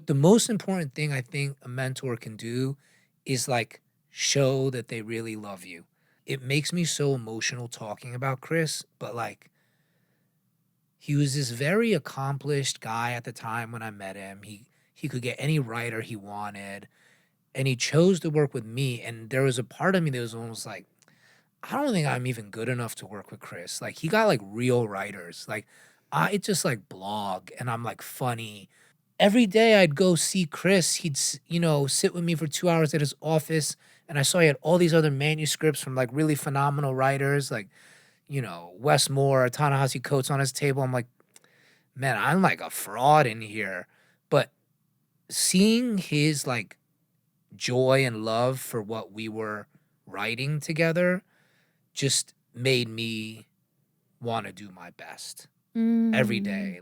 The most important thing I think a mentor can do is like show that they really love you. It makes me so emotional talking about Chris, but like he was this very accomplished guy at the time when I met him. He could get any writer he wanted, and he chose to work with me. And there was a part of me that was almost like, I don't think I'm even good enough to work with Chris. Like he got like real writers. Like I just like blog and I'm like funny. Every day I'd go see Chris. Sit with me for 2 hours at his office. And I saw he had all these other manuscripts from like really phenomenal writers, like, Wes Moore, Ta-Nehisi Coates on his table. I'm like, man, I'm like a fraud in here. But seeing his like joy and love for what we were writing together just made me want to do my best every Mm. day.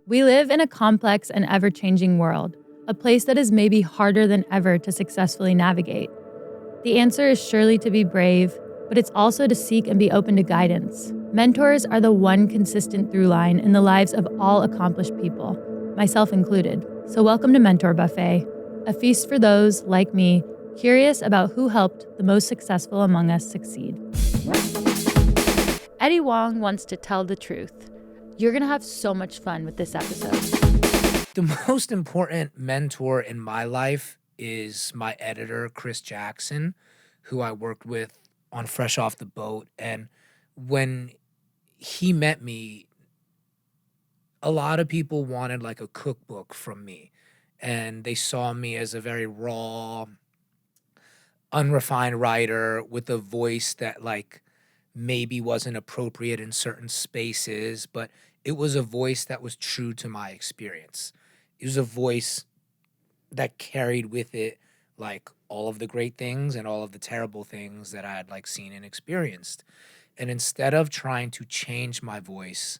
We live in a complex and ever-changing world, a place that is maybe harder than ever to successfully navigate. The answer is surely to be brave, but it's also to seek and be open to guidance. Mentors are the one consistent through line in the lives of all accomplished people, myself included. So welcome to Mentor Buffet, a feast for those, like me, curious about who helped the most successful among us succeed. Eddie Huang wants to tell the truth. You're going to have so much fun with this episode. The most important mentor in my life is my editor, Chris Jackson, who I worked with on Fresh Off the Boat. And when he met me, a lot of people wanted like a cookbook from me. And they saw me as a very raw, unrefined writer with a voice that like maybe wasn't appropriate in certain spaces, but it was a voice that was true to my experience. It was a voice that carried with it like all of the great things and all of the terrible things that I had like seen and experienced. And instead of trying to change my voice,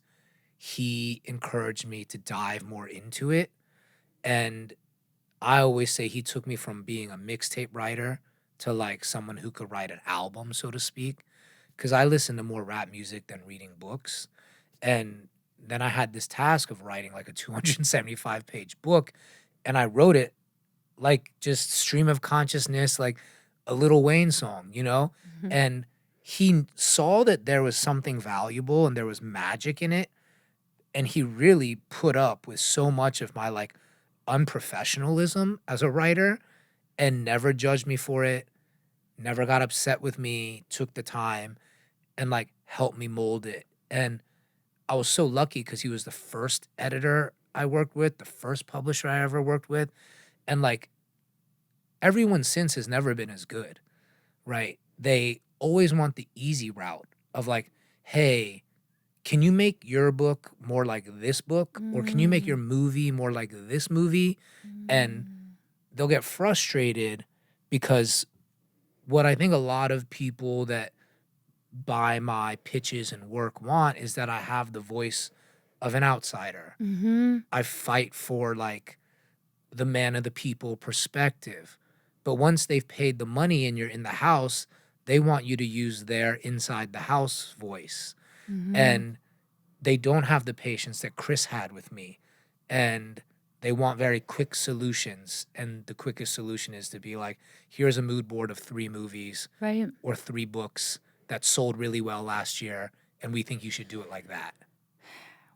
he encouraged me to dive more into it. And I always say he took me from being a mixtape writer to like someone who could write an album, so to speak, because I listen to more rap music than reading books. And then I had this task of writing like a 275-page book, and I wrote it like just stream of consciousness, like a Lil Wayne song, Mhm. And he saw that there was something valuable and there was magic in it, and he really put up with so much of my like unprofessionalism as a writer and never judged me for it, never got upset with me, took the time and like helped me mold it. And I was so lucky because he was the first editor I worked with, the first publisher I ever worked with. And like everyone since has never been as good, right? They always want the easy route of like, hey, can you make your book more like this book? Or can you make your Mm. movie more like this movie? And Mm. they'll get frustrated because what I think a lot of people that buy my pitches and work want is that I have the voice of an outsider. Mhm. I fight for like the man of the people perspective. But once they've paid the money and you're in the house, they want you to use their inside the house voice. Mhm. And they don't have the patience that Chris had with me. And they want very quick solutions. And the quickest solution is to be like, here's a mood board of 3 movies Right. or 3 books that sold really well last year. And we think you should do it like that.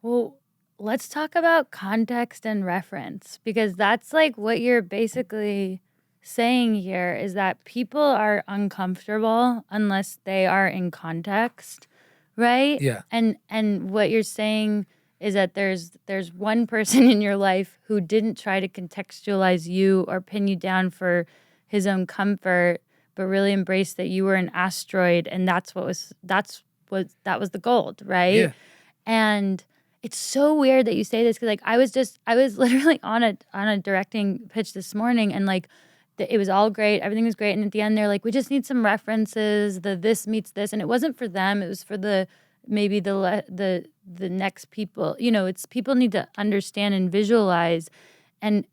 Well, let's talk about context and reference because that's like what you're basically saying here is that people are uncomfortable unless they are in context, right? Yeah. And what you're saying is that there's one person in your life who didn't try to contextualize you or pin you down for his own comfort, but really embraced that you were an asteroid and that was the gold, right? Yeah. And it's so weird that you say this because like I was literally on a directing pitch this morning and like it was all great, everything was great, and at the end they're like, we just need some references, the this meets this, and it wasn't for them, it was for the maybe the next people. It's people need to understand and visualize, and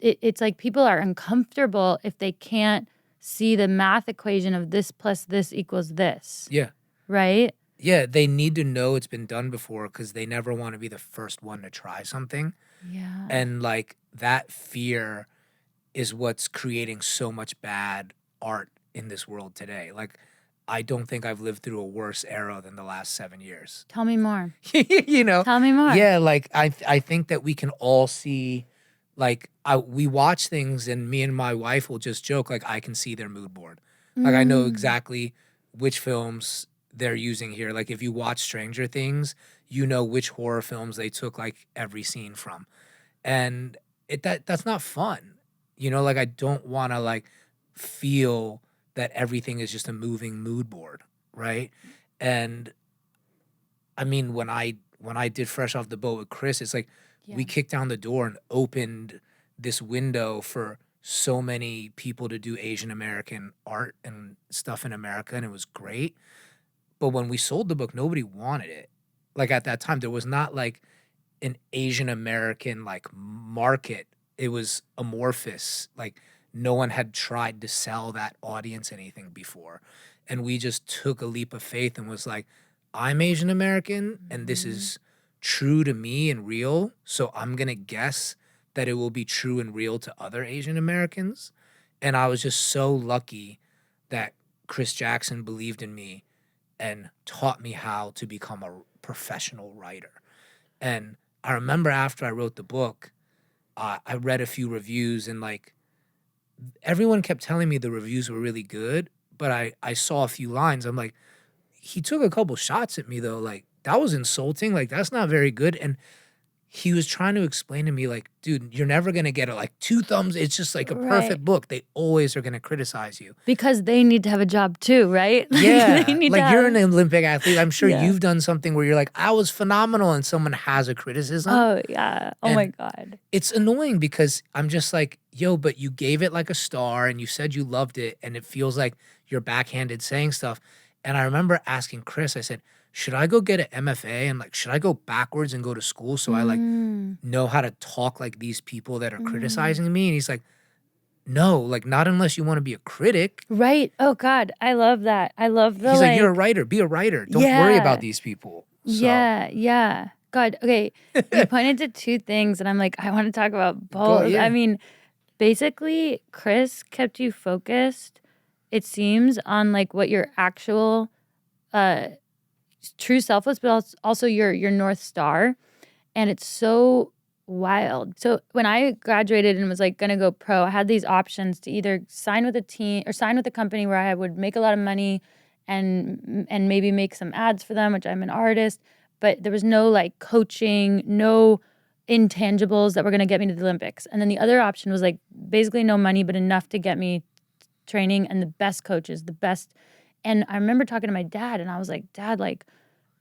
it's like people are uncomfortable if they can't see the math equation of this plus this equals this, Yeah. right? Yeah, they need to know it's been done before because they never want to be the first one to try something. Yeah. And like that fear is what's creating so much bad art in this world today. Like, I don't think I've lived through a worse era than the last 7 years. Tell me more. You know? Tell me more. Yeah, like I think that we can all see, like we watch things and me and my wife will just joke like I can see their mood board. Like I know exactly which films they're using here. Like if you watch Stranger Things, you know which horror films they took like every scene from. And that's not fun. You know, like I don't want to like feel that everything is just a moving mood board, right? And I mean, when I did Fresh Off the Boat with Chris, it's like we kicked down the door and opened this window for so many people to do Asian American art and stuff in America, and it was great. But when we sold the book, nobody wanted it. Like at that time, there was not like an Asian American like market. It was amorphous. Like no one had tried to sell that audience anything before. And we just took a leap of faith and was like, I'm Asian American and this is true to me and real. So I'm going to guess that it will be true and real to other Asian Americans. And I was just so lucky that Chris Jackson believed in me and taught me how to become a professional writer. And I remember after I wrote the book, I read a few reviews and like everyone kept telling me the reviews were really good, but I saw a few lines. I'm like, he took a couple shots at me though. Like that was insulting. Like that's not very good. And he was trying to explain to me like, dude, you're never going to get like 2 thumbs. It's just like a perfect book. They always are going to criticize you. Because they need to have a job too, right? Yeah. They need like to you're have... an Olympic athlete. I'm sure you've done something where you're like, I was phenomenal and someone has a criticism. Oh, yeah. Oh, And my God. it's annoying because I'm just like, yo, but you gave it like a star and you said you loved it and it feels like you're backhanded saying stuff. And I remember asking Chris, I said, should I go get an MFA and like, should I go backwards and go to school so I like know how to talk like these people that are criticizing me? And he's like, no, like not unless you want to be a critic. Right. Oh, God. I love that. I love the He's like, you're a writer. Be a writer. Don't worry about these people. So. Yeah. God. Okay. You pointed to 2 things and I'm like, I want to talk about both. Yeah. I mean, basically, Chris kept you focused, it seems, on like what your actual true self was, but also your North Star. And it's so wild. So when I graduated and was like gonna go pro, I had these options to either sign with a team or sign with a company where I would make a lot of money and maybe make some ads for them, which I'm an artist, but there was no like coaching, no intangibles that were gonna get me to the Olympics. And then the other option was like basically no money, but enough to get me training and the best coaches, the best. And I remember talking to my dad and I was like, Dad, like,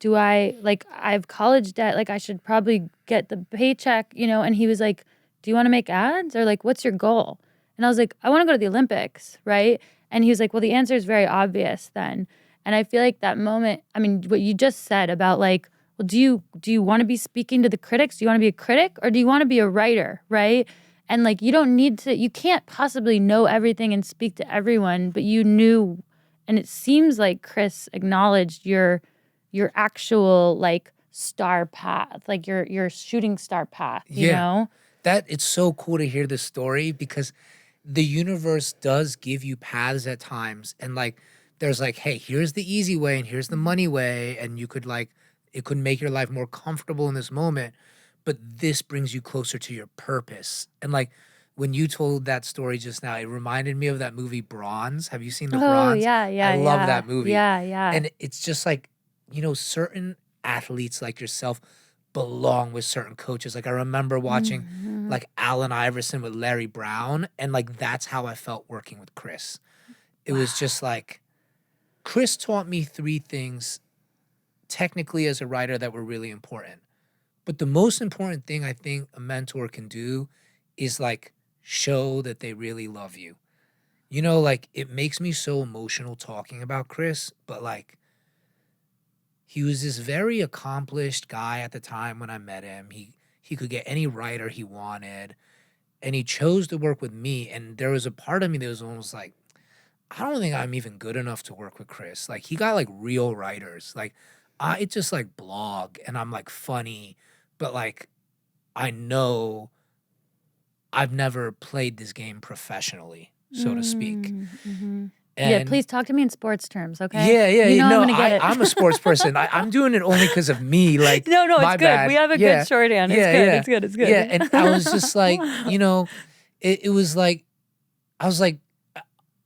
do I have college debt, like I should probably get the paycheck, you know? And he was like, do you want to make ads or like, what's your goal? And I was like, I want to go to the Olympics, right? And he was like, well, the answer is very obvious then. And I feel like that moment, I mean, what you just said about like, well, do you want to be speaking to the critics? Do you want to be a critic or do you want to be a writer, right? And like, you can't possibly know everything and speak to everyone, but you knew, and it seems like Chris acknowledged your actual like star path, like your shooting star path, you know? That it's so cool to hear this story because the universe does give you paths at times. And like, there's like, hey, here's the easy way and here's the money way. And you could like, it could make your life more comfortable in this moment, but this brings you closer to your purpose. And like, when you told that story just now, it reminded me of that movie Bronze. Have you seen the Bronze? Yeah. I love that movie. Yeah. And it's just like, you know, certain athletes like yourself belong with certain coaches. Like I remember watching like Allen Iverson with Larry Brown, and like that's how I felt working with Chris. It was just like Chris taught me 3 things technically as a writer that were really important. But the most important thing I think a mentor can do is like show that they really love you. You know, like it makes me so emotional talking about Chris, but like he was this very accomplished guy at the time when I met him. He could get any writer he wanted. and he chose to work with me. And there was a part of me that was almost like, I don't think I'm even good enough to work with Chris. Like, he got like real writers. Like, I just like blog and I'm like funny, but like I know I've never played this game professionally, so to speak. Mm-hmm. Yeah, And please talk to me in sports terms, okay? yeah, You know I'm no, gonna get it. I'm a sports person. I'm doing it only because of me. Like, No, it's my good. bad. We have a Yeah, good shorthand. It's yeah, good. yeah, It's good. It's good. yeah. And I was just like, it was like, I was like,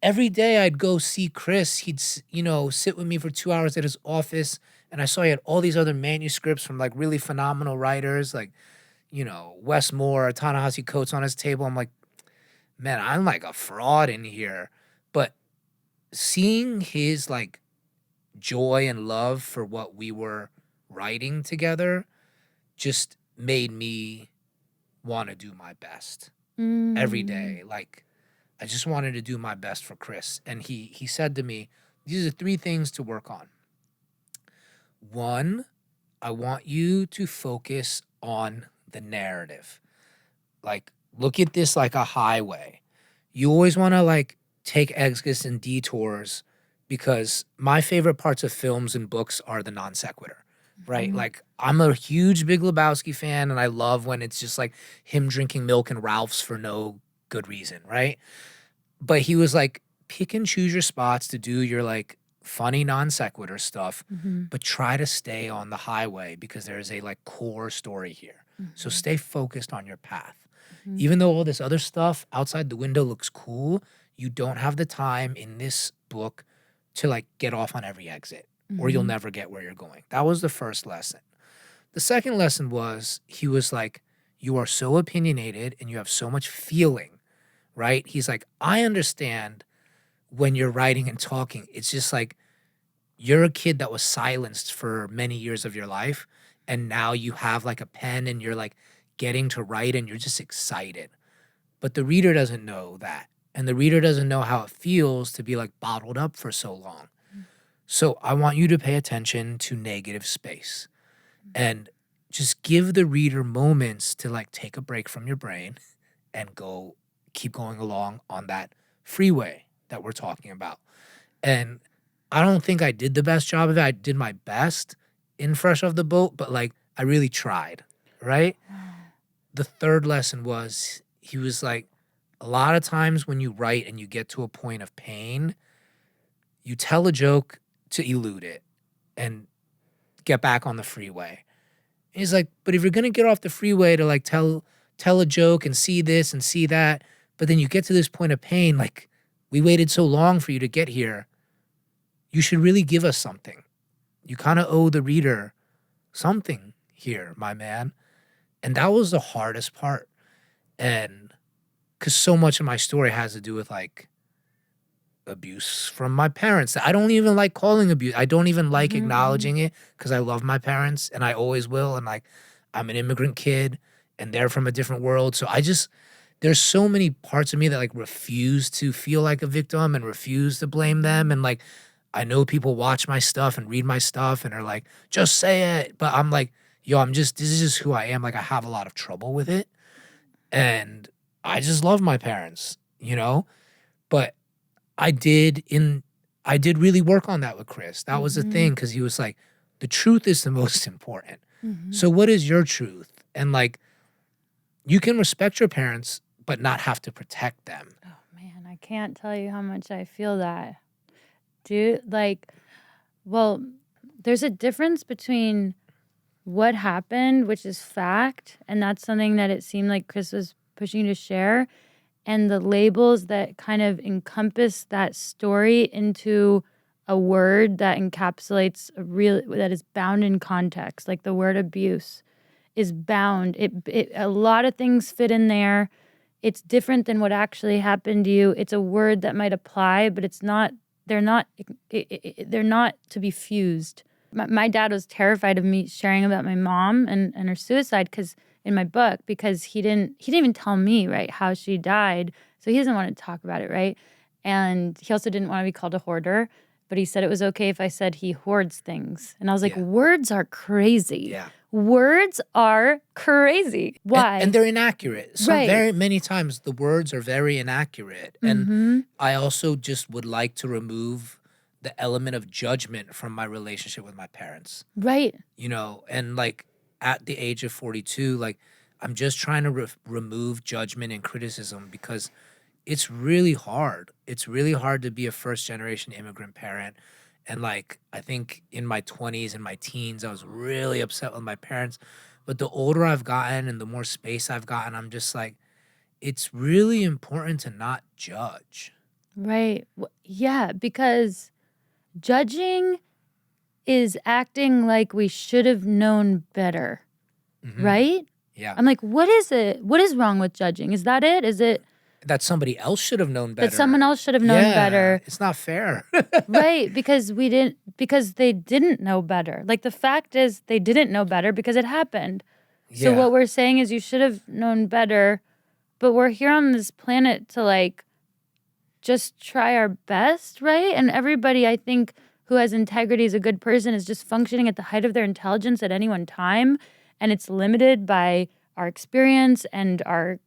every day I'd go see Chris. He'd, sit with me for 2 hours at his office. And I saw he had all these other manuscripts from like really phenomenal writers, like, Wes Moore, Ta-Nehisi Coates on his table. I'm like, man, I'm like a fraud in here. But seeing his like joy and love for what we were writing together just made me want to do my best every day. Like, I just wanted to do my best for Chris. And he said to me, these are 3 things to work on. 1, I want you to focus on the narrative. Like, look at this like a highway. You always want to like take exits and detours, because my favorite parts of films and books are the non sequitur, right? Mhm. Like, I'm a huge Big Lebowski fan, and I love when it's just like him drinking milk and Ralph's for no good reason, right? But he was like, pick and choose your spots to do your like funny non sequitur stuff, Mhm. but try to stay on the highway because there is a like core story here. So Mhm. stay focused on your path. Mhm. Even though all this other stuff outside the window looks cool, you don't have the time in this book to like get off on every exit, or you'll Mhm. never get where you're going. That was the first lesson. The second lesson was, he was like, you are so opinionated and you have so much feeling, right? He's like, I understand when you're writing and talking, it's just like you're a kid that was silenced for many years of your life, and now you have like a pen and you're like getting to write and you're just excited. But the reader doesn't know that. And the reader doesn't know how it feels to be like bottled up for so long. So I want you to pay attention to negative space and just give the reader moments to like take a break from your brain and keep going along on that freeway that we're talking about. And I don't think I did the best job of it. I did my best in Fresh Off the Boat, but like I really tried, right? The third lesson was, he was like, a lot of times when you write and you get to a point of pain, you tell a joke to elude it and get back on the freeway. And he's like, but if you're gonna get off the freeway to like tell a joke and see this and see that, but then you get to this point of pain, like, we waited so long for you to get here, you should really give us something. You kind of owe the reader something here, my man. And that was the hardest part. And because so much of my story has to do with like abuse from my parents. I don't even like calling abuse. I don't even like acknowledging it, because I love my parents and I always will. And like, I'm an immigrant kid and they're from a different world. So there's so many parts of me that like refuse to feel like a victim and refuse to blame them. And like, I know people watch my stuff and read my stuff and are like, just say it. But I'm like, yo, this is just who I am. Like, I have a lot of trouble with it. And I just love my parents, But I did really work on that with Chris. That was the thing, because he was like, the truth is the most important. So what is your truth? And like, you can respect your parents, but not have to protect them. Oh man, I can't tell you how much I feel that. Dude, like, well, there's a difference between what happened, which is fact, and that's something that it seemed like Chris was pushing to share, and the labels that kind of encompass that story into a word that encapsulates that is bound in context, like the word abuse is bound. A lot of things fit in there. It's different than what actually happened to you. It's a word that might apply, but it's not. They're not. They're not to be fused. My dad was terrified of me sharing about my mom and her suicide in my book, because he didn't even tell me, right, how she died. So he doesn't want to talk about it, right? And he also didn't want to be called a hoarder. but he said it was okay if I said he hoards things. And I was like, Yeah. words are crazy. Yeah. Words are crazy. Why? And they're inaccurate. Right. Very many times the words are very inaccurate. And Mm-hmm. I also just would like to remove the element of judgment from my relationship with my parents. Right. You know, and like at the age of 42, like I'm just trying to remove judgment and criticism because it's really hard. It's really hard to be a first generation immigrant parent. And like, I think in my 20s and my teens, I was really upset with my parents. But the older I've gotten and the more space I've gotten, I'm just like, it's really important to not judge. Right. Yeah, because judging is acting like we should have known better. Mhm. Right? Yeah. I'm like, what is it? What is wrong with judging? Is that it? Is it That somebody else should have known better. that someone else should have known Yeah, better? It's not fair. Right, because they didn't know better. Like the fact is they didn't know better because it happened. So Yeah. what we're saying is you should have known better, but we're here on this planet to like just try our best, right? And everybody I think who has integrity is a good person is just functioning at the height of their intelligence at any one time, and it's limited by our experience and our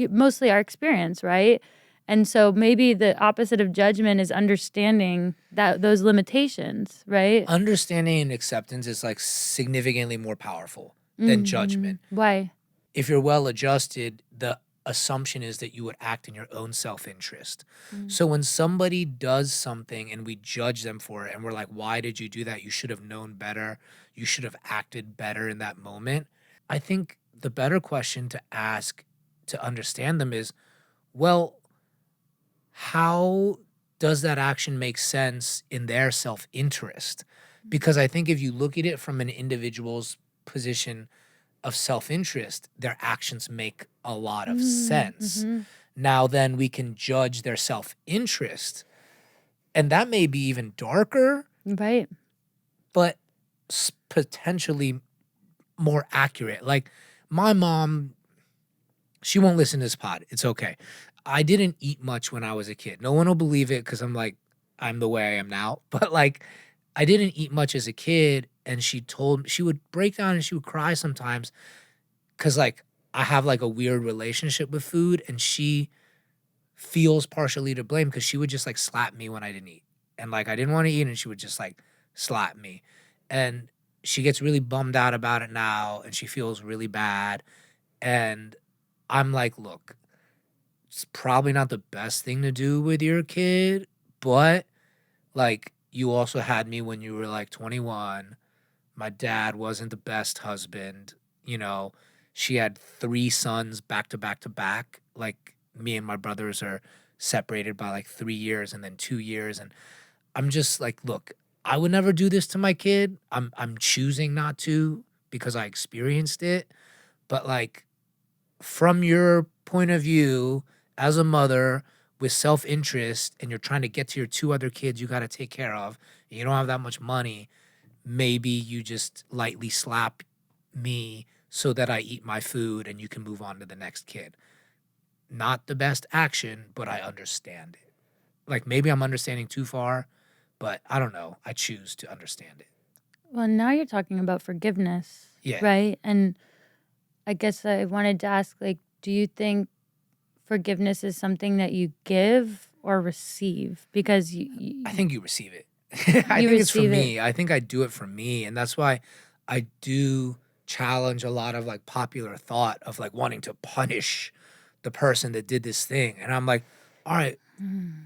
mostly our experience, right? And so maybe the opposite of judgment is understanding that those limitations, right? Understanding and acceptance is like significantly more powerful than judgment. Why? If you're well adjusted, the assumption is that you would act in your own self-interest. So when somebody does something and we judge them for it and we're like, why did you do that? You should have known better. You should have acted better in that moment. I think the better question to ask to understand them is, well, how does that action make sense in their self-interest? Because I think if you look at it from an individual's position of self-interest, their actions make a lot of sense. Now then we can judge their self-interest, and that may be even darker, Right. but potentially more accurate. Like my mom, she won't listen to this pod. It's okay. I didn't eat much when I was a kid. No one will believe it because I'm the way I am now. But like, I didn't eat much as a kid, and she would break down and she would cry sometimes because like I have like a weird relationship with food, and she feels partially to blame because she would just like slap me when I didn't eat. And like I didn't want to eat, and she would just like slap me. And she gets really bummed out about it now, and she feels really bad. And I'm like, look, it's probably not the best thing to do with your kid, but like you also had me when you were like 21. My dad wasn't the best husband. You know, she had 3 sons back to back to back. Like me and my brothers are separated by like 3 years and then 2 years. And I'm just like, look, I would never do this to my kid. I'm choosing not to because I experienced it. But like from your point of view as a mother with self-interest, and you're trying to get to your 2 other kids you got to take care of, and you don't have that much money, maybe you just lightly slap me so that I eat my food and you can move on to the next kid. Not the best action, but I understand it. Like maybe I'm understanding too far, but I don't know. I choose to understand it. Well, now you're talking about forgiveness. Yeah. Right? And I guess I wanted to ask, like, do you think forgiveness is something that you give or receive? Because I think you receive it. I think it's for receive me. I think I do it for me. And that's why I do challenge a lot of like popular thought of like wanting to punish the person that did this thing. And I'm like, all right,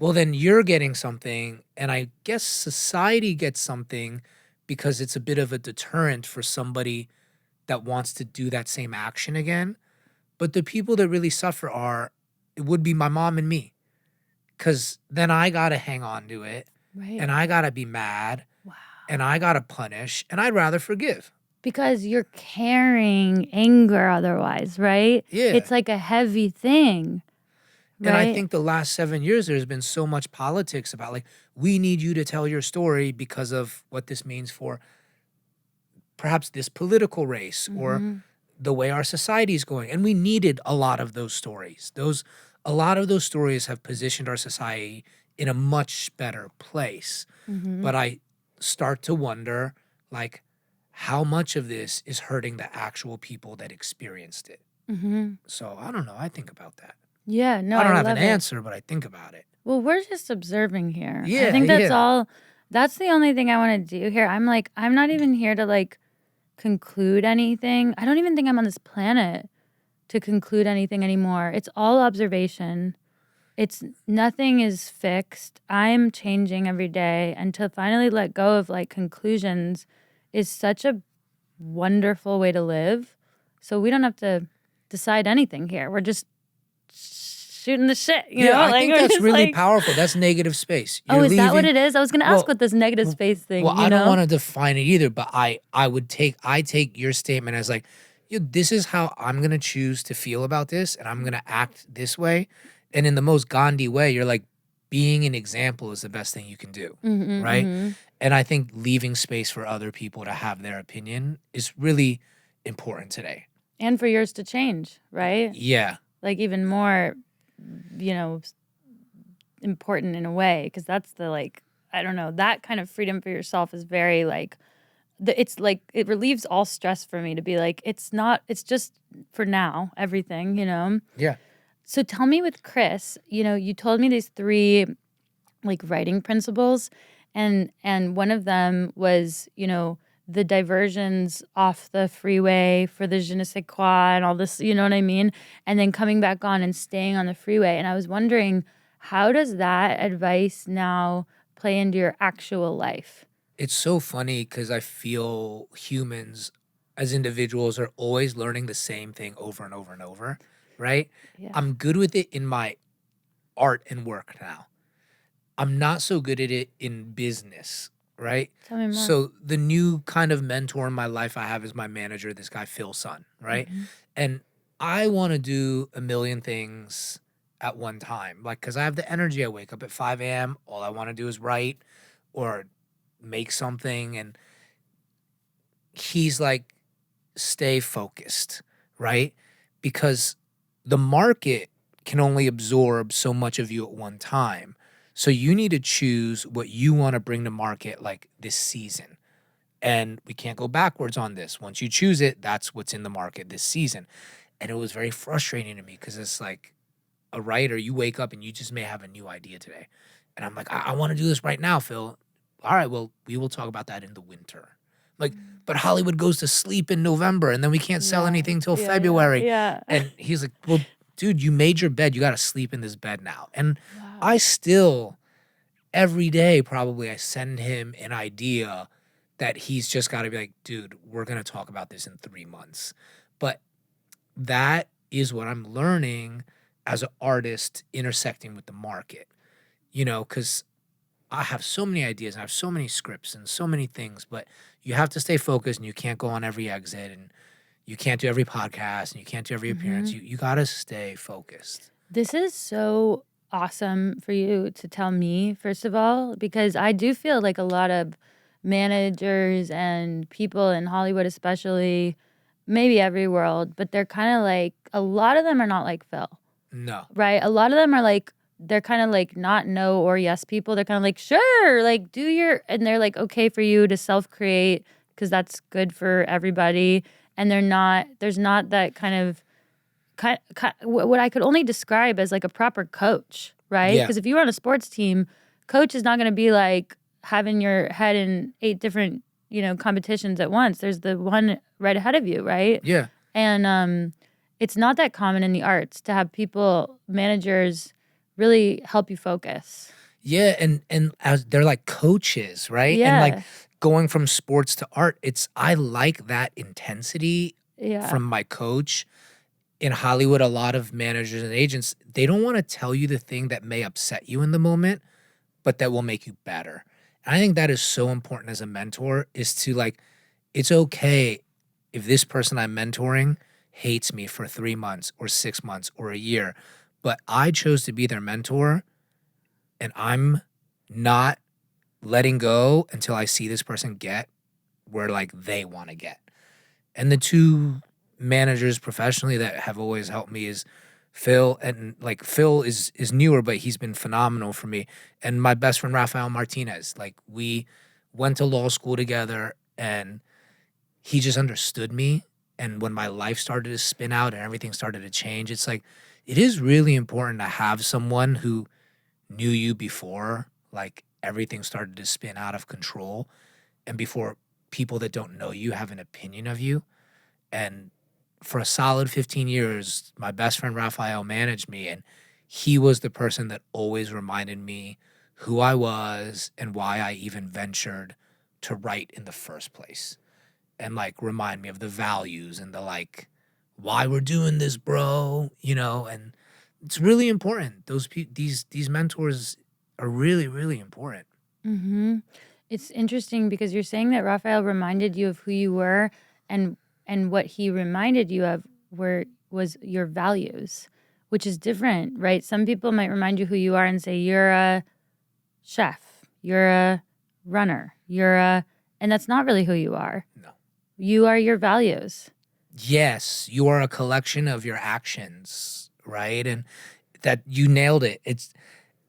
well, then you're getting something. And I guess society gets something because it's a bit of a deterrent for somebody that wants to do that same action again. But the people that really suffer it would be my mom and me. Because then I got to hang on to it. Right. And I got to be mad. Wow. And I got to punish. And I'd rather forgive. Because you're carrying anger otherwise, right? Yeah. It's like a heavy thing. Right? And I think the last 7 years, there's been so much politics about like, we need you to tell your story because of what this means for perhaps this political race or the way our society is going. And we needed a lot of those stories. A lot of those stories have positioned our society in a much better place. But I start to wonder, like, how much of this is hurting the actual people that experienced it. So I don't know. I think about that. Yeah, no, I don't have love an it. answer, but I think about it. Well, we're just observing here. I Yeah, think that's yeah. all. That's the only thing I want to do here. I'm like, I'm not even here to like conclude anything. I don't even think I'm on this planet to conclude anything anymore. It's all observation. It's nothing is fixed. I'm changing every day, and to finally let go of like conclusions is such a wonderful way to live. So we don't have to decide anything here. We're just shooting the shit, you know? I Like, think we're that's just really like, powerful. That's negative space. oh, You're is that what leaving- it is? I was gonna ask Well, what this negative space thing. Well, you I know? don't want to define it either, but I take your statement as like, this is how I'm gonna choose to feel about this, and I'm gonna act this way. And in the most Gandhi way, you're like, being an example is the best thing you can do, right? And I think leaving space for other people to have their opinion is really important today. And for yours to change, right? Yeah. Like even more, you know, important in a way, because that's the like, I don't know, that kind of freedom for yourself is very like, it's like it relieves all stress for me to be like, it's just for now, everything, you know? Yeah. So tell me with Chris, you know, you told me these 3 like writing principles, and one of them was, you know, the diversions off the freeway for the je ne sais quoi and all this, you know what I mean? And then coming back on and staying on the freeway. And I was wondering, how does that advice now play into your actual life? It's so funny because I feel humans as individuals are always learning the same thing over and over and over, right? Yeah. I'm good with it in my art and work now. I'm not so good at it in business, right? Tell me more. So the new kind of mentor in my life I have is my manager, this guy, Phil Sun, right? And I want to do a million things at one time. Like, because I have the energy. I wake up at 5 a.m. All I want to do is write or make something. And he's like, stay focused, right? Because the market can only absorb so much of you at one time. So you need to choose what you want to bring to market like this season. And we can't go backwards on this. Once you choose it, that's what's in the market this season. And it was very frustrating to me because it's like a writer, you wake up and you just may have a new idea today. And I'm like, I want to do this right now, Phil. All right, well, we will talk about that in the winter. Like, but Hollywood goes to sleep in November and then we can't sell anything till February. Yeah. And he's like, well, dude, you made your bed. You got to sleep in this bed now. And I still, every day, probably I send him an idea that he's just got to be like, dude, we're going to talk about this in 3 months. But that is what I'm learning as an artist intersecting with the market, you know, because I have so many ideas and I have so many scripts and so many things, but you have to stay focused and you can't go on every exit and you can't do every podcast and you can't do every appearance. You got to stay focused. This is so awesome for you to tell me, first of all, because I do feel like a lot of managers and people in Hollywood especially, maybe every world, but they're kind of like, a lot of them are not like Phil. No. Right? A lot of them are like, they're kind of like not no or yes people. They're kind of like, sure, like do your, and they're like, okay for you to self-create because that's good for everybody. And there's not that kind of what I could only describe as like a proper coach, right? Yeah. Because if you were on a sports team, coach is not going to be like having your head in 8 different, you know, competitions at once. There's the one right ahead of you, right? Yeah. And it's not that common in the arts to have people, managers, really help you focus. Yeah, and as they're like coaches, right? Yeah. And like going from sports to art, I like that intensity from my coach. In Hollywood, a lot of managers and agents, they don't want to tell you the thing that may upset you in the moment, but that will make you better. And I think that is so important as a mentor, is to like, it's okay if this person I'm mentoring hates me for 3 months or 6 months or a year, but I chose to be their mentor and I'm not letting go until I see this person get where like they want to get. And the 2 managers professionally that have always helped me is Phil, and like Phil is newer, but he's been phenomenal for me. And my best friend Rafael Martinez, like we went to law school together, and he just understood me. And when my life started to spin out and everything started to change, it's like it is really important to have someone who knew you before like everything started to spin out of control, and before people that don't know you have an opinion of you. And for a solid 15 years, my best friend Raphael managed me, and he was the person that always reminded me who I was and why I even ventured to write in the first place. And like remind me of the values and the like why we're doing this, bro, and it's really important. These mentors are really, really important. Mm-hmm. It's interesting because you're saying that Raphael reminded you of who you were, and what he reminded you of was your values, which is different, right? Some people might remind you who you are and say you're a chef, you're a runner, and that's not really who you are. No. You are your values. Yes, you are a collection of your actions, right? And that you nailed it. It's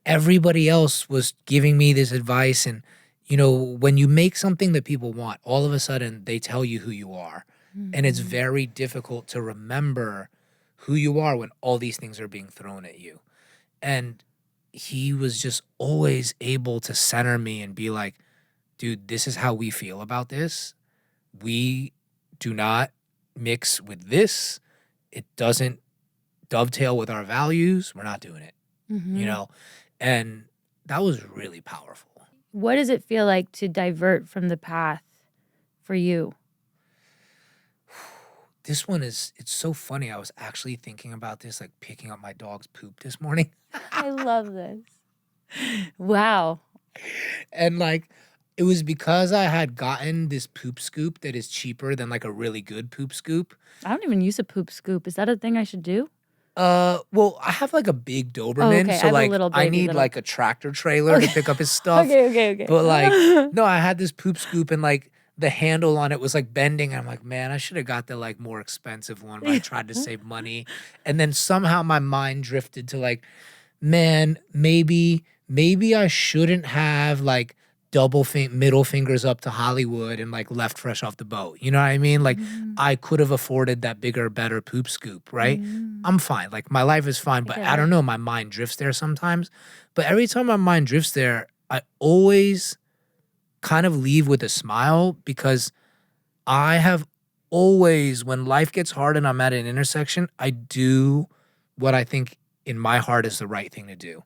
everybody else was giving me this advice, and when you make something that people want, all of a sudden they tell you who you are. And it's very difficult to remember who you are when all these things are being thrown at you. And he was just always able to center me and be like, dude, this is how we feel about this. We do not mix with this. It doesn't dovetail with our values. We're not doing it, and that was really powerful. What does it feel like to divert from the path for you? This one it's so funny. I was actually thinking about this, like picking up my dog's poop this morning. I love this. Wow. And like, it was because I had gotten this poop scoop that is cheaper than like a really good poop scoop. I don't even use a poop scoop. Is that a thing I should do? Well, I have like a big Doberman, okay. so I have a like little I baby need little- like a tractor trailer to pick up his stuff. Okay. But like, no, I had this poop scoop, and like the handle on it was like bending. And I'm like, man, I should have got the like more expensive one, but I tried to save money. And then somehow my mind drifted to like, man, maybe I shouldn't have like middle fingers up to Hollywood and like left fresh off the boat. You know what I mean? Like I could have afforded that bigger, better poop scoop, right? I'm fine. Like my life is fine, but I don't know. My mind drifts there sometimes. But every time my mind drifts there, I always kind of leave with a smile, because I have always, when life gets hard and I'm at an intersection, I do what I think in my heart is the right thing to do,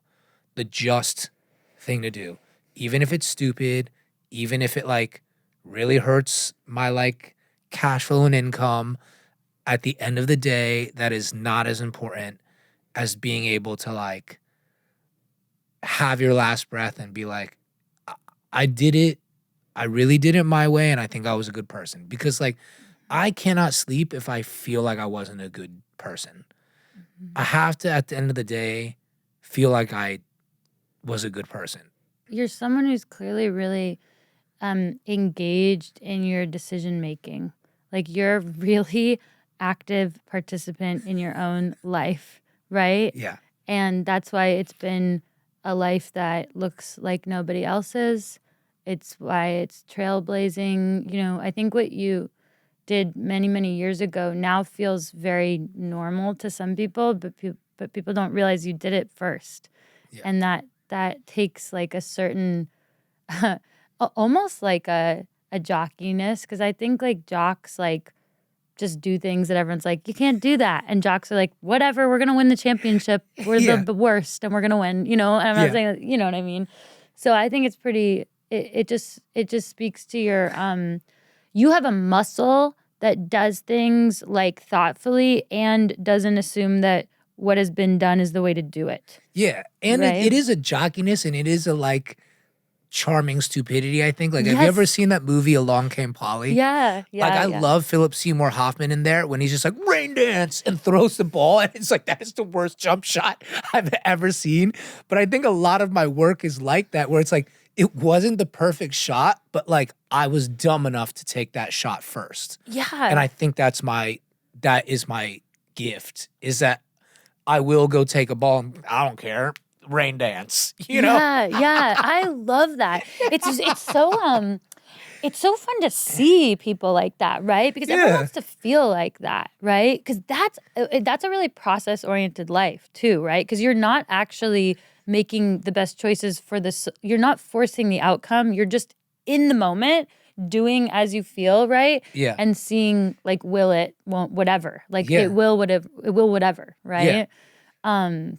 the just thing to do. Even if it's stupid, even if it like really hurts my like cash flow and income, at the end of the day, that is not as important as being able to like have your last breath and be like, I did it. I really did it my way, and I think I was a good person. Because like I cannot sleep if I feel like I wasn't a good person. I have to, at the end of the day, feel like I was a good person. You're someone who's clearly really engaged in your decision making. Like you're a really active participant in your own life, right? Yeah. And that's why it's been a life that looks like nobody else's. It's why it's trailblazing. I think what you did many, many years ago now feels very normal to some people, but people don't realize you did it first. Yeah. And that takes like a certain, almost like a jockiness, because I think like jocks like just do things that everyone's like, you can't do that. And jocks are like, whatever, we're going to win the championship. We're the worst and we're going to win, and I'm not saying, you know what I mean? So I think it's pretty, it just speaks to your, you have a muscle that does things like thoughtfully and doesn't assume that what has been done is the way to do it. Yeah. And right? it is a jockiness, and it is a like charming stupidity, I think. Like, have you ever seen that movie Along Came Polly? Yeah. Like, I love Philip Seymour Hoffman in there when he's just like, rain dance, and throws the ball. And it's like, that is the worst jump shot I've ever seen. But I think a lot of my work is like that, where it's like, it wasn't the perfect shot, but like, I was dumb enough to take that shot first. Yeah. And I think that is my gift, is that I will go take a ball and I don't care. Rain dance, Yeah, I love that. It's so fun to see people like that, right? Because everyone Yeah. wants to feel like that, right? Because that's a really process-oriented life too, right? Because you're not actually making the best choices for this. You're not forcing the outcome. You're just in the moment doing as you feel, right? Yeah. And seeing like, will it, won't, whatever. Like Yeah. it will, whatever, Yeah. right?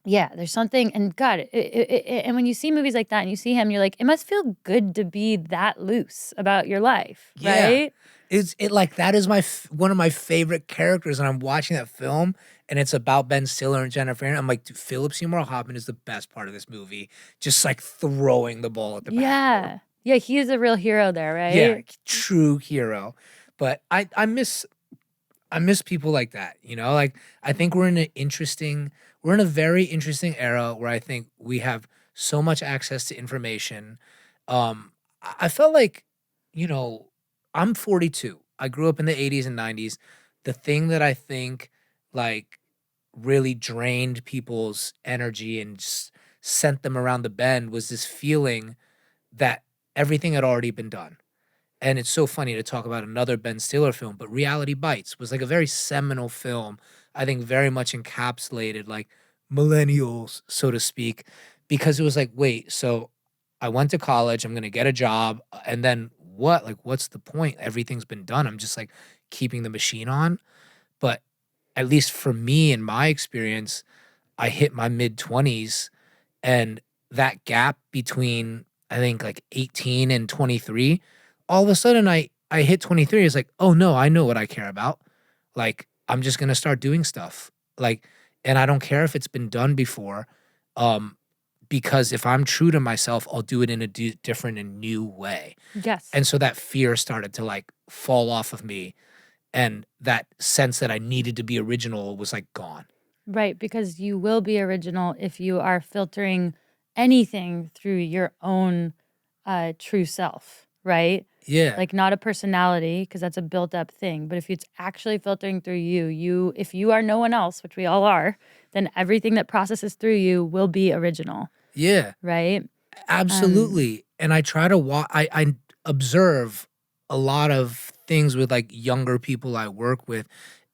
Yeah, there's something, and God, and when you see movies like that and you see him, you're like, it must feel good to be that loose about your life, Yeah. right? That is one of my favorite characters, and I'm watching that film, and it's about Ben Stiller and Jennifer Aniston. I'm like, dude, Philip Seymour Hoffman is the best part of this movie, just like throwing the ball at the backboard. Yeah, he is a real hero there, right? Yeah, true hero. But I miss people like that, Like I think we're in a very interesting era where I think we have so much access to information. I felt like, you know, I'm 42. I grew up in the 80s and 90s. The thing that I think like really drained people's energy and just sent them around the bend was this feeling that everything had already been done. And it's so funny to talk about another Ben Stiller film, but Reality Bites was like a very seminal film. I think very much encapsulated like millennials, so to speak, because it was like, wait, so I went to college, I'm going to get a job, and then what? Like, what's the point? Everything's been done. I'm just like keeping the machine on. But at least for me, in my experience, I hit my mid 20s, and that gap between, I think, like 18 and 23, all of a sudden I hit 23. It's like, oh no, I know what I care about. Like, I'm just gonna start doing stuff. Like, and I don't care if it's been done before. Um, because if I'm true to myself, I'll do it in a different and new way. Yes. And so that fear started to like fall off of me. And that sense that I needed to be original was like gone. Right, because you will be original if you are filtering anything through your own true self, right? Yeah. Like not a personality, because that's a built up thing. But if it's actually filtering through you, if you are no one else, which we all are, then everything that processes through you will be original. Yeah. Right? Absolutely. And I try to I observe a lot of things with like younger people I work with.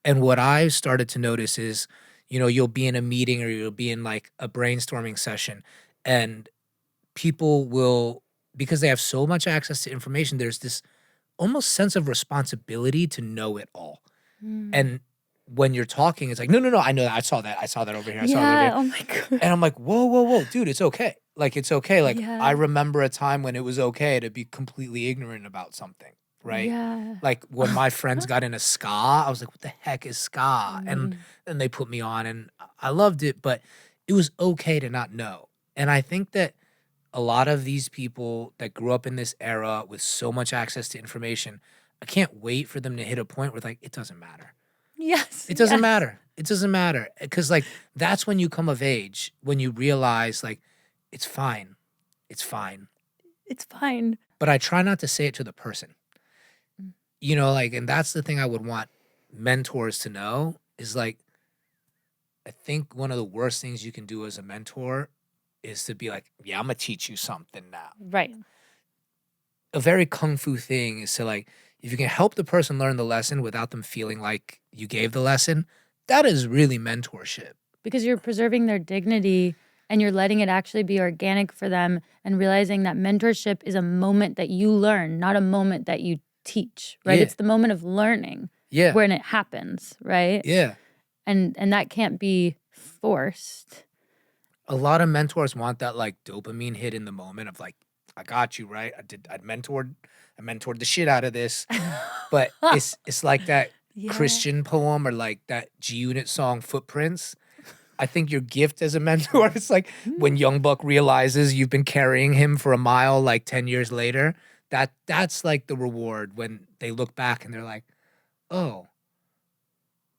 And what I've started to notice is, you'll be in a meeting or you'll be in like a brainstorming session, and people will, because they have so much access to information, there's this almost sense of responsibility to know it all. Mm. And when you're talking, it's like, no, I know that. I saw that. I saw that over here. I saw that over here. Oh my God. And I'm like, whoa, dude, it's okay. Like, it's okay. Like, Yeah. I remember a time when it was okay to be completely ignorant about something, right? Yeah. Like, when my friends got into ska, I was like, what the heck is ska? And then they put me on, and I loved it, but it was okay to not know. And I think that a lot of these people that grew up in this era with so much access to information, I can't wait for them to hit a point where, like, it doesn't matter. Yes. It doesn't matter. It doesn't matter. Because, like, that's when you come of age, when you realize, like, it's fine. It's fine. It's fine. But I try not to say it to the person. Like, and that's the thing I would want mentors to know is, like, I think one of the worst things you can do as a mentor is to be like, yeah, I'm going to teach you something now. Right. A very kung fu thing is to, like, if you can help the person learn the lesson without them feeling like you gave the lesson, that is really mentorship. Because you're preserving their dignity and you're letting it actually be organic for them, and realizing that mentorship is a moment that you learn, not a moment that you teach, right? Yeah. It's the moment of learning when it happens, right? Yeah. And that can't be forced. A lot of mentors want that like dopamine hit in the moment of like, I got you, right? I mentored the shit out of this. But it's like that Christian poem or like that G-Unit song Footprints. I think your gift as a mentor is like when Young Buck realizes you've been carrying him for a mile like 10 years later, that's like the reward when they look back and they're like, oh,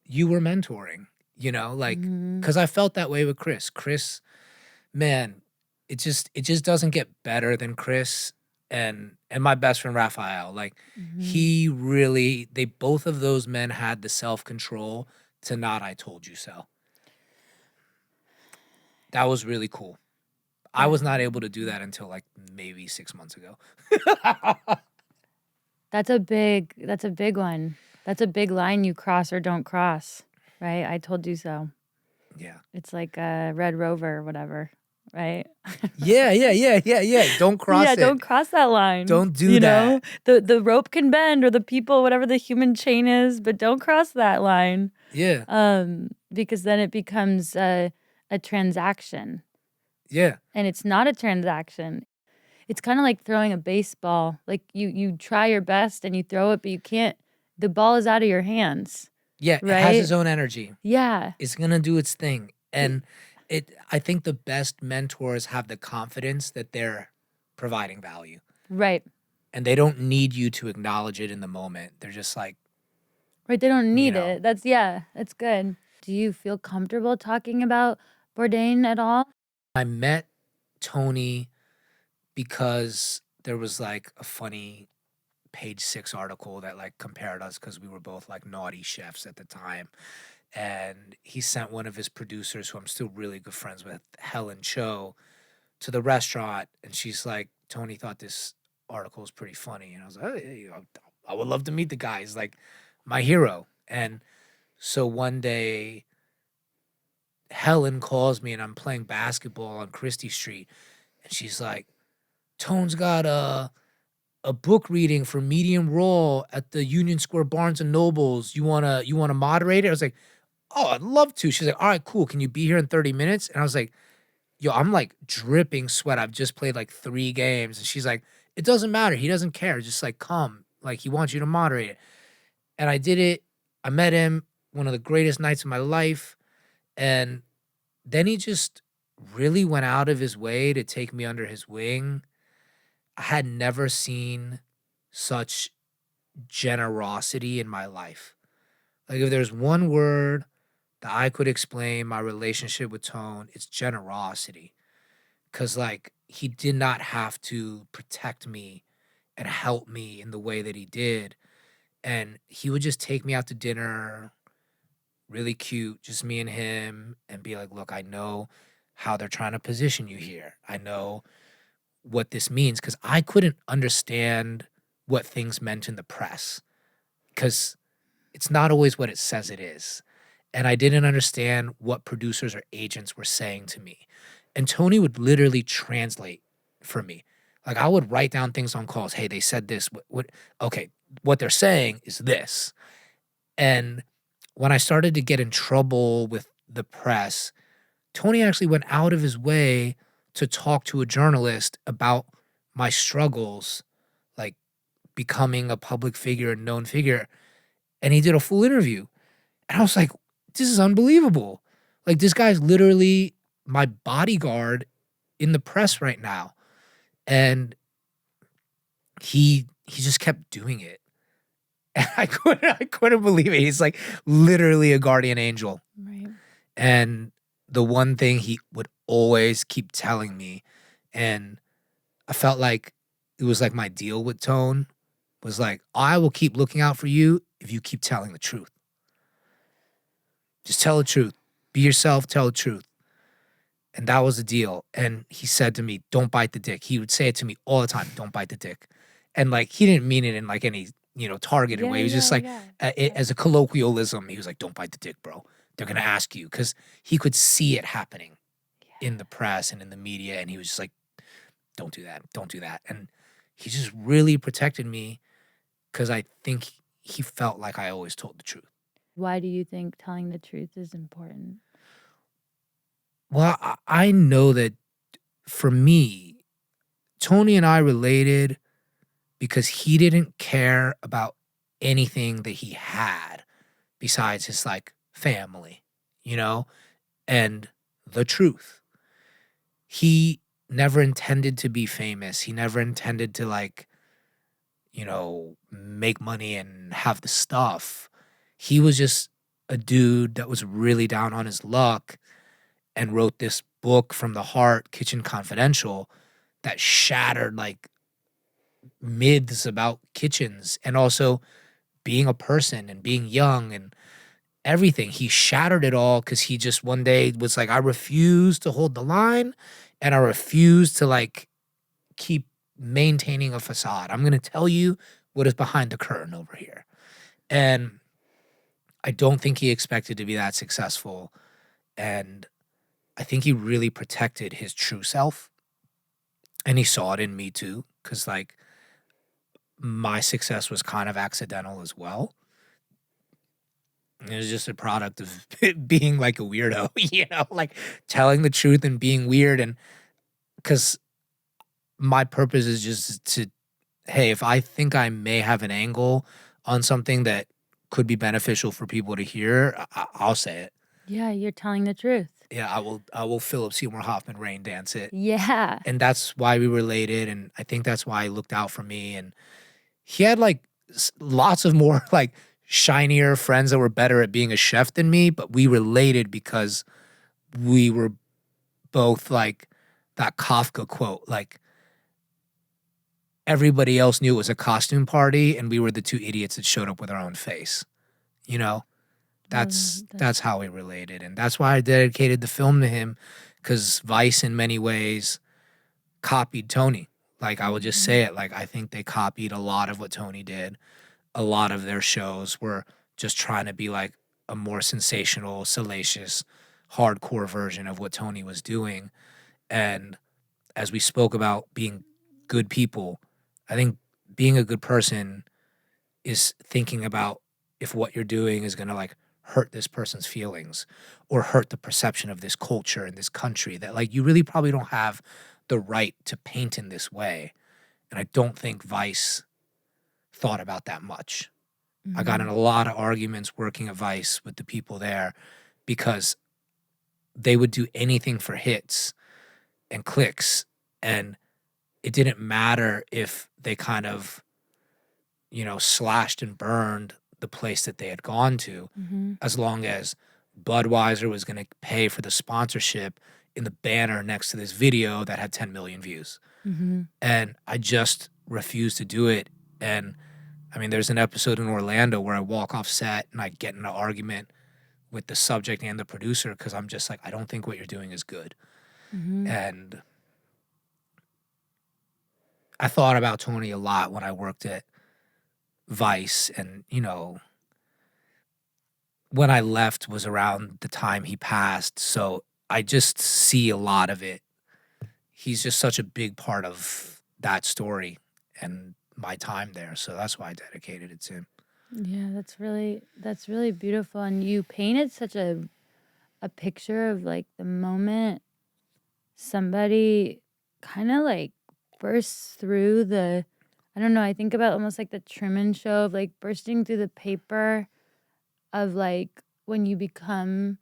you were mentoring, like, because I felt that way with Chris. Chris, man, it just doesn't get better than Chris and my best friend Raphael. Like, he really, both of those men had the self-control to not I told you so. That was really cool. I was not able to do that until like maybe 6 months ago. That's a big one. That's a big line you cross or don't cross, right? I told you so. Yeah. It's like a Red Rover or whatever, right? Yeah. Don't cross Yeah, it. don't cross that line. Don't do you that. know? The rope can bend or the people, whatever the human chain is, but don't cross that line. Yeah. Because then it becomes a transaction. Yeah. And it's not a transaction. It's kind of like throwing a baseball. Like you try your best and you throw it, but you can't. The ball is out of your hands. Yeah. Right? It has its own energy. Yeah. It's going to do its thing. And I think the best mentors have the confidence that they're providing value. Right. And they don't need you to acknowledge it in the moment. They're just like, right. They don't need it. That's good. Do you feel comfortable talking about Bourdain at all? I met Tony because there was like a funny Page 6 article that like compared us because we were both like naughty chefs at the time. And he sent one of his producers, who I'm still really good friends with, Helen Cho, to the restaurant. And she's like, Tony thought this article was pretty funny. And I was like, hey, I would love to meet the guy. He's like my hero. And so one day, Helen calls me and I'm playing basketball on Christie Street. And she's like, Tone's got a book reading for Medium Raw at the Union Square Barnes and Nobles. You wanna moderate it? I was like, oh, I'd love to. She's like, all right, cool. Can you be here in 30 minutes? And I was like, yo, I'm like dripping sweat. I've just played like 3 games. And she's like, it doesn't matter. He doesn't care. Just like come. Like he wants you to moderate it. And I did it. I met him, one of the greatest nights of my life. And then he just really went out of his way to take me under his wing. I had never seen such generosity in my life. Like if there's one word that I could explain my relationship with Tone, it's generosity. Cause like he did not have to protect me and help me in the way that he did. And he would just take me out to dinner, really cute, just me and him, and be like, look, I know how they're trying to position you here. I know what this means, because I couldn't understand what things meant in the press, because it's not always what it says it is. And I didn't understand what producers or agents were saying to me. And Tony would literally translate for me. Like I would write down things on calls. Hey, they said this. Okay, what they're saying is this. And when I started to get in trouble with the press, Tony actually went out of his way to talk to a journalist about my struggles, like becoming a public figure and known figure. And he did a full interview. And I was like, this is unbelievable. Like this guy's literally my bodyguard in the press right now. And he just kept doing it. And I couldn't believe it. He's like literally a guardian angel. Right. And the one thing he would always keep telling me, and I felt like it was like my deal with Tone, was like, I will keep looking out for you if you keep telling the truth. Just tell the truth. Be yourself, tell the truth. And that was the deal. And he said to me, don't bite the dick. He would say it to me all the time, don't bite the dick. And like, he didn't mean it in like any, targeted way. He was just like, as a colloquialism, he was like, don't bite the dick, bro. They're going to ask you, because he could see it happening in the press and in the media. And he was just like, don't do that. Don't do that. And he just really protected me, because I think he felt like I always told the truth. Why do you think telling the truth is important? Well, I know that for me, Tony and I related because he didn't care about anything that he had besides his like family, and the truth. He never intended to be famous. He never intended to like, make money and have the stuff. He was just a dude that was really down on his luck and wrote this book from the heart, Kitchen Confidential, that shattered like myths about kitchens and also being a person and being young everything. He shattered it all because he just one day was like, I refuse to hold the line, and I refuse to like keep maintaining a facade. I'm going to tell you what is behind the curtain over here. And I don't think he expected to be that successful. And I think he really protected his true self. And he saw it in me too, because like my success was kind of accidental as well. It was just a product of being like a weirdo, like telling the truth and being weird. And because my purpose is just to, hey, if I think I may have an angle on something that could be beneficial for people to hear, I'll say it. Yeah, you're telling the truth. Yeah, I will Philip Seymour Hoffman rain dance it. Yeah. And that's why we related, and I think that's why he looked out for me. And he had like lots of more like shinier friends that were better at being a chef than me, but we related because we were both like that Kafka quote, like everybody else knew it was a costume party and we were the two idiots that showed up with our own face. That's how we related. And that's why I dedicated the film to him, because Vice in many ways copied Tony. Like, I will just say it, like, I think they copied a lot of what Tony did. A lot of their shows were just trying to be like a more sensational, salacious, hardcore version of what Tony was doing. And as we spoke about being good people, I think being a good person is thinking about if what you're doing is going to like hurt this person's feelings or hurt the perception of this culture and this country, that like you really probably don't have the right to paint in this way. And I don't think Vice thought about that much. I got in a lot of arguments working at Vice with the people there because they would do anything for hits and clicks, and it didn't matter if they kind of, slashed and burned the place that they had gone to, as long as Budweiser was going to pay for the sponsorship in the banner next to this video that had 10 million views. And I just refused to do it. And I mean, there's an episode in Orlando where I walk off set and I get in an argument with the subject and the producer because I'm just like, I don't think what you're doing is good. And I thought about Tony a lot when I worked at Vice, and when I left was around the time he passed, so I just see a lot of it. He's just such a big part of that story and my time there, so that's why I dedicated it to him. Yeah, that's really beautiful, and you painted such a picture of like the moment somebody kind of like bursts through the, I don't know, I think about almost like the Truman Show of like bursting through the paper of like when you become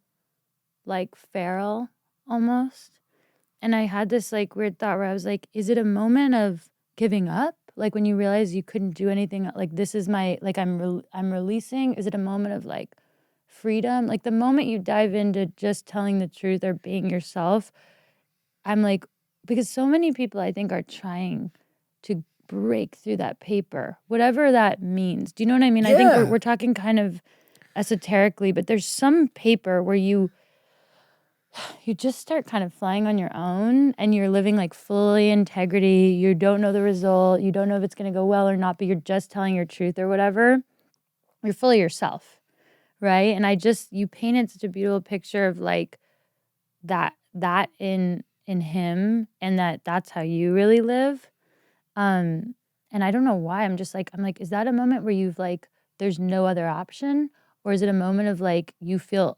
like feral almost. And I had this like weird thought where I was like, is it a moment of giving up? Like when you realize you couldn't do anything, like this is my, like I'm releasing. Is it a moment of like freedom? Like the moment you dive into just telling the truth or being yourself, I'm like, because so many people I think are trying to break through that paper, whatever that means. Do you know what I mean? Yeah. I think we're talking kind of esoterically, but there's some paper where you just start kind of flying on your own and you're living like fully integrity. You don't know the result. You don't know if it's going to go well or not, but you're just telling your truth or whatever. You're fully yourself, right? And you painted such a beautiful picture of like that in him, and that's how you really live. And I don't know why I'm like, is that a moment where you've like, there's no other option? Or is it a moment of like, you feel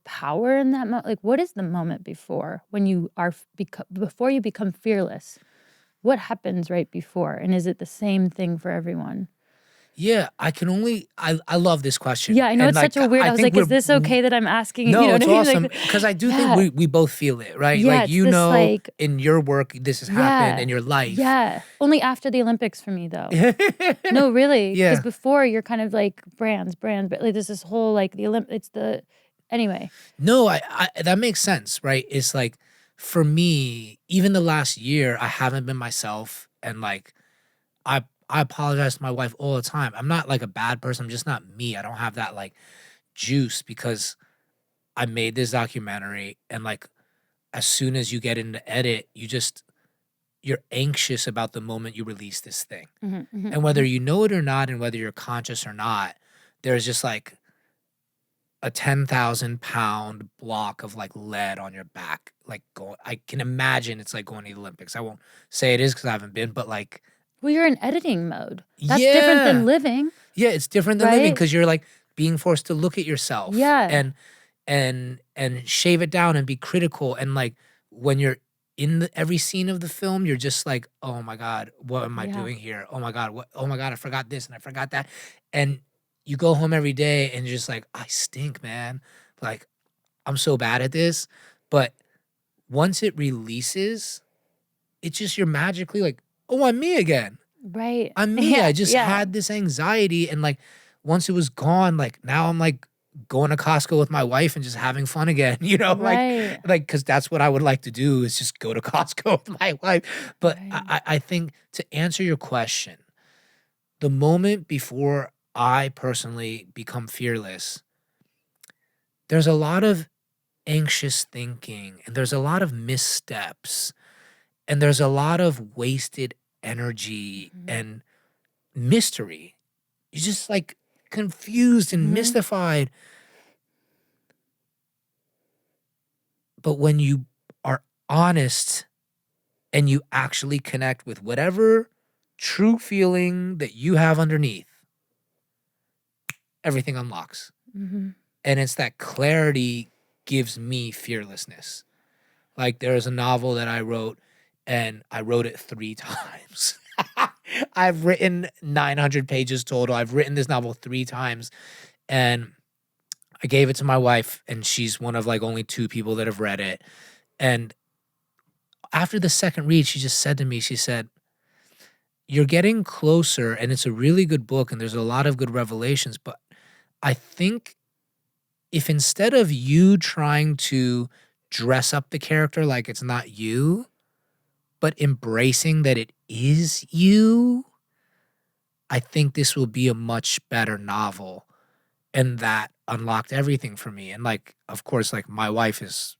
power in that moment? Like, what is the moment before when you are, before you become fearless? What happens right before? And is it the same thing for everyone? Yeah, I love this question. Yeah, I know, And it's like, such a weird, I was think like, is this okay that I'm asking? No, You know it's what I mean? awesome Like, because I do yeah. think we both feel it, right? Yeah, like, it's this, like, in your work, this has happened in your life. Yeah, only after the Olympics for me though. No, really, because Yeah. before you're kind of like brands, but like there's this whole like anyway. No, I that makes sense, right? It's like, for me, even the last year, I haven't been myself, and like, I apologize to my wife all the time. I'm not like a bad person. I'm just not me. I don't have that like juice because I made this documentary, and like as soon as you get into edit, you're anxious about the moment you release this thing. And whether you know it or not, and whether you're conscious or not, there's just like a 10,000 pound block of like lead on your back. Like I can imagine it's like going to the Olympics. I won't say it is because I haven't been, but like, well, you're in editing mode. That's different than living. Yeah, it's different than living right? because you're like being forced to look at yourself. Yeah. And shave it down and be critical. And like when you're in every scene of the film, you're just like, oh my God, what am I doing here? Oh my God, I forgot this and I forgot that. And you go home every day and you're just like, I stink, man. Like, I'm so bad at this. But once it releases, it's just you're magically like, oh, I'm me again. Right. I'm me. I just had this anxiety. And like, once it was gone, like now I'm like going to Costco with my wife and just having fun again, you know, like, because that's what I would like to do is just go to Costco with my wife. But I think to answer your question, the moment before I personally become fearless, there's a lot of anxious thinking and there's a lot of missteps and there's a lot of wasted energy and mystery. You're just like confused and mystified. But when you are honest and you actually connect with whatever true feeling that you have underneath, everything unlocks. And it's that clarity gives me fearlessness. Like there's a novel that I wrote and I wrote it 3 times. I've written 900 pages total. I've written this novel 3 times and I gave it to my wife and she's one of like only 2 people that have read it. And after the second read, she just said to me, she said, you're getting closer and it's a really good book and there's a lot of good revelations. But I think if instead of you trying to dress up the character like it's not you, but embracing that it is you, I think this will be a much better novel. And that unlocked everything for me. And like, of course, like my wife is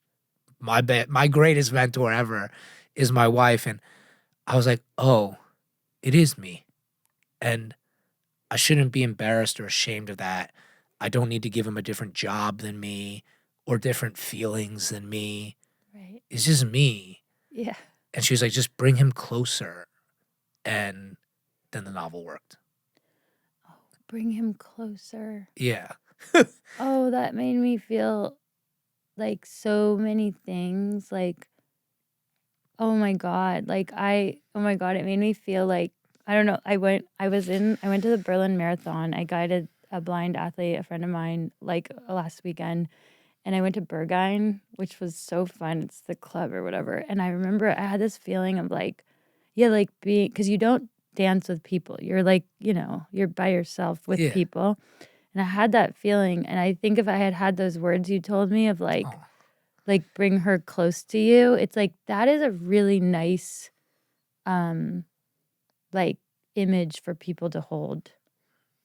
my greatest mentor ever is my wife. And I was like, oh, it is me. And I shouldn't be embarrassed or ashamed of that. I don't need to give him a different job than me or different feelings than me. Right. It's just me. Yeah. And she was like, just bring him closer. And then the novel worked. Oh, bring him closer. Yeah. Oh, that made me feel like so many things. Like, oh my God. Oh my God, it made me feel like, I don't know. I went to the Berlin Marathon. I guided a blind athlete, a friend of mine, like last weekend. And I went to Berghain, which was so fun. It's the club or whatever. And I remember I had this feeling of like, yeah, like being, because you don't dance with people. You're like, you know, you're by yourself with people. And I had that feeling. And I think if I had had those words you told me of like bring her close to you, it's like, that is a really nice, like image for people to hold.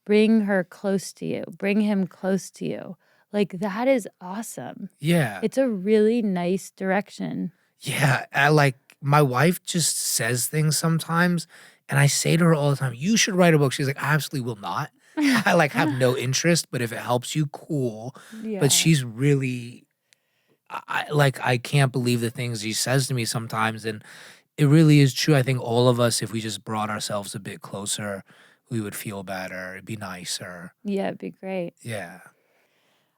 Bring her close to you. Bring him close to you. Like, that is awesome. Yeah. It's a really nice direction. Yeah. My wife just says things sometimes, and I say to her all the time, you should write a book. She's like, I absolutely will not. I like have no interest, but if it helps you, cool. Yeah. But she's really, I can't believe the things she says to me sometimes. And it really is true. I think all of us, if we just brought ourselves a bit closer, we would feel better. It'd be nicer. Yeah, it'd be great. Yeah.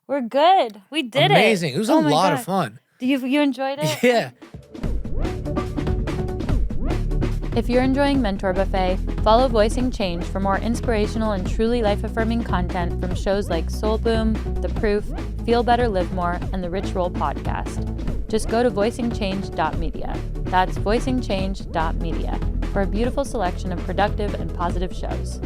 We're good. We did Amazing. It was a lot of fun. You enjoyed it? Yeah. If you're enjoying Mentor Buffet, follow Voicing Change for more inspirational and truly life-affirming content from shows like Soul Boom, The Proof, Feel Better, Live More, and the Rich Roll podcast. Just go to voicingchange.media. That's voicingchange.media for a beautiful selection of productive and positive shows.